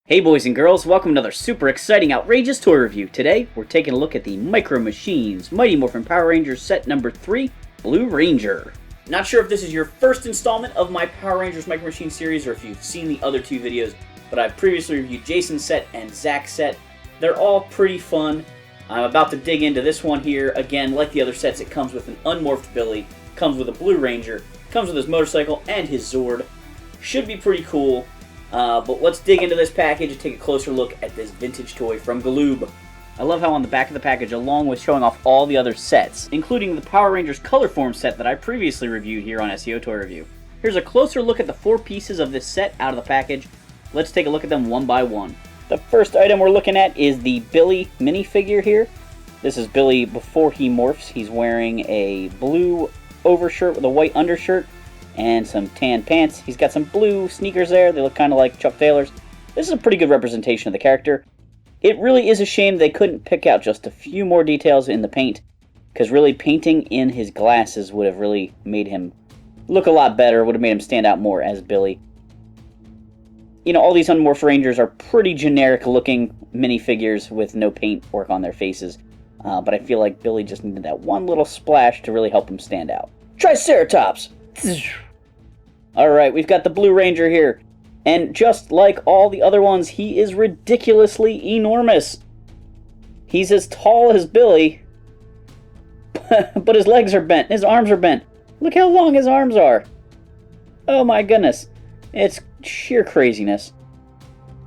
Hey boys and girls, welcome to another super exciting, outrageous toy review. Today, we're taking a look at the Micro Machines Mighty Morphin Power Rangers set number 3, Blue Ranger. Not sure if this is your first installment of my Power Rangers Micro Machine series or if you've seen the other two videos, but I've previously reviewed Jason's set and Zach's set. They're all pretty fun. I'm about to dig into this one here. Again, like the other sets, it comes with an unmorphed Billy, comes with a Blue Ranger, comes with his motorcycle and his Zord. Should be pretty cool. But let's dig into this package and take a closer look at this vintage toy from Galoob. I love how on the back of the package, along with showing off all the other sets, including the Power Rangers Colorform set that I previously reviewed here on SEO Toy Review. Here's a closer look at the 4 pieces of this set out of the package. Let's take a look at them one by one. The first item we're looking at is the Billy minifigure here. This is Billy before he morphs. He's wearing a blue overshirt with a white undershirt and some tan pants. He's got some blue sneakers there. They look kind of like Chuck Taylor's. This is a pretty good representation of the character. It really is a shame they couldn't pick out just a few more details in the paint, because really painting in his glasses would have really made him look a lot better, would have made him stand out more as Billy. You know, all these Unmorphed Rangers are pretty generic looking minifigures with no paint work on their faces, but I feel like Billy just needed that one little splash to really help him stand out. Triceratops! Alright, we've got the Blue Ranger here, and just like all the other ones, he is ridiculously enormous. He's as tall as Billy, but his legs are bent, his arms are bent. Look how long his arms are. Oh my goodness, it's sheer craziness.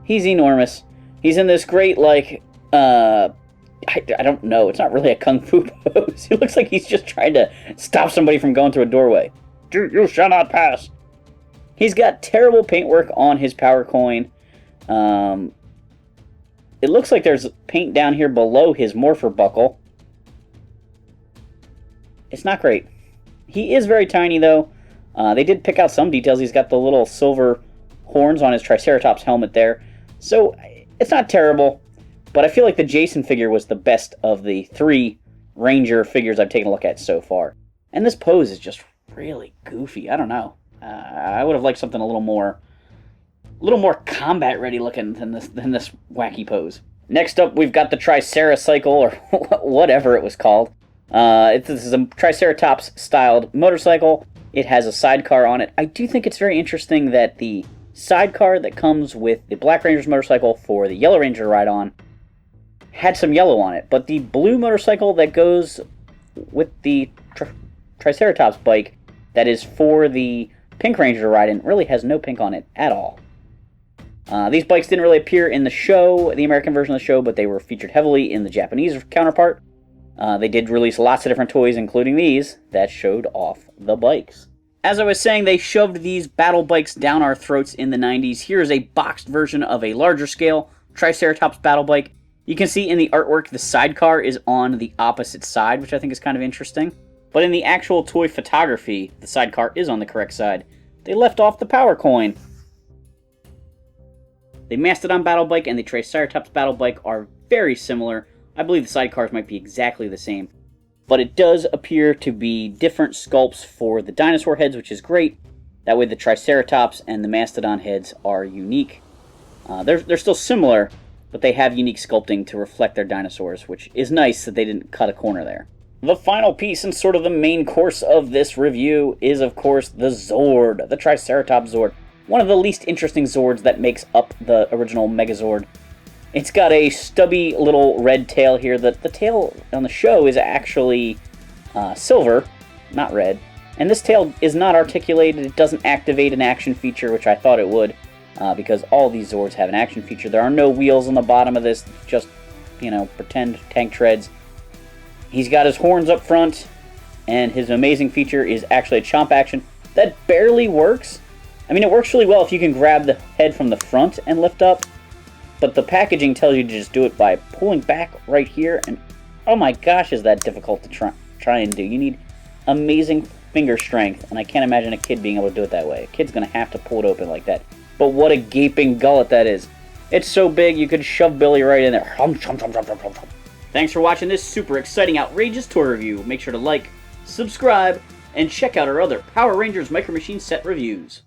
He's enormous. He's in this great, like, I don't know, it's not really a kung fu pose. He looks like he's just trying to stop somebody from going through a doorway. You shall not pass. He's got terrible paintwork on his power coin. It looks like there's paint down here below his morpher buckle. It's not great. He is very tiny, though. They did pick out some details. He's got the little silver horns on his Triceratops helmet there. So, it's not terrible. But I feel like the Jason figure was the best of the 3 Ranger figures I've taken a look at so far. And this pose is just really goofy. I don't know. I would have liked something a little more combat ready looking than this wacky pose. Next up, we've got the Tricera Cycle, or whatever it was called. This is a Triceratops styled motorcycle. It has a sidecar on it. I do think it's very interesting that the sidecar that comes with the Black Ranger's motorcycle for the Yellow Ranger to ride on had some yellow on it, but the blue motorcycle that goes with the Triceratops bike that is for the Pink Ranger to ride in really has no pink on it at all. These bikes didn't really appear in the show, the American version of the show, but they were featured heavily in the Japanese counterpart. They did release lots of different toys, including these, that showed off the bikes. As I was saying, they shoved these battle bikes down our throats in the 90s. Here's a boxed version of a larger scale Triceratops battle bike. You can see in the artwork the sidecar is on the opposite side, which I think is kind of interesting. But in the actual toy photography, the sidecar is on the correct side. They left off the power coin. The Mastodon battle bike and the Triceratops battle bike are very similar. I believe the sidecars might be exactly the same. But it does appear to be different sculpts for the dinosaur heads, which is great. That way the Triceratops and the Mastodon heads are unique. They're still similar, but they have unique sculpting to reflect their dinosaurs, which is nice that they didn't cut a corner there. The final piece and sort of the main course of this review is, of course, the Zord, the Triceratops Zord. One of the least interesting Zords that makes up the original Megazord. It's got a stubby little red tail here. The tail on the show is actually silver, not red. And this tail is not articulated. It doesn't activate an action feature, which I thought it would, because all these Zords have an action feature. There are no wheels on the bottom of this, just, you know, pretend tank treads. He's got his horns up front, and his amazing feature is actually a chomp action that barely works. I mean, it works really well if you can grab the head from the front and lift up, but the packaging tells you to just do it by pulling back right here, and oh my gosh, is that difficult to try and do. You need amazing finger strength, and I can't imagine a kid being able to do it that way. A kid's going to have to pull it open like that. But what a gaping gullet that is. It's so big you could shove Billy right in there. Thanks for watching this super exciting, outrageous toy review. Make sure to like, subscribe, and check out our other Power Rangers Micro Machine set reviews.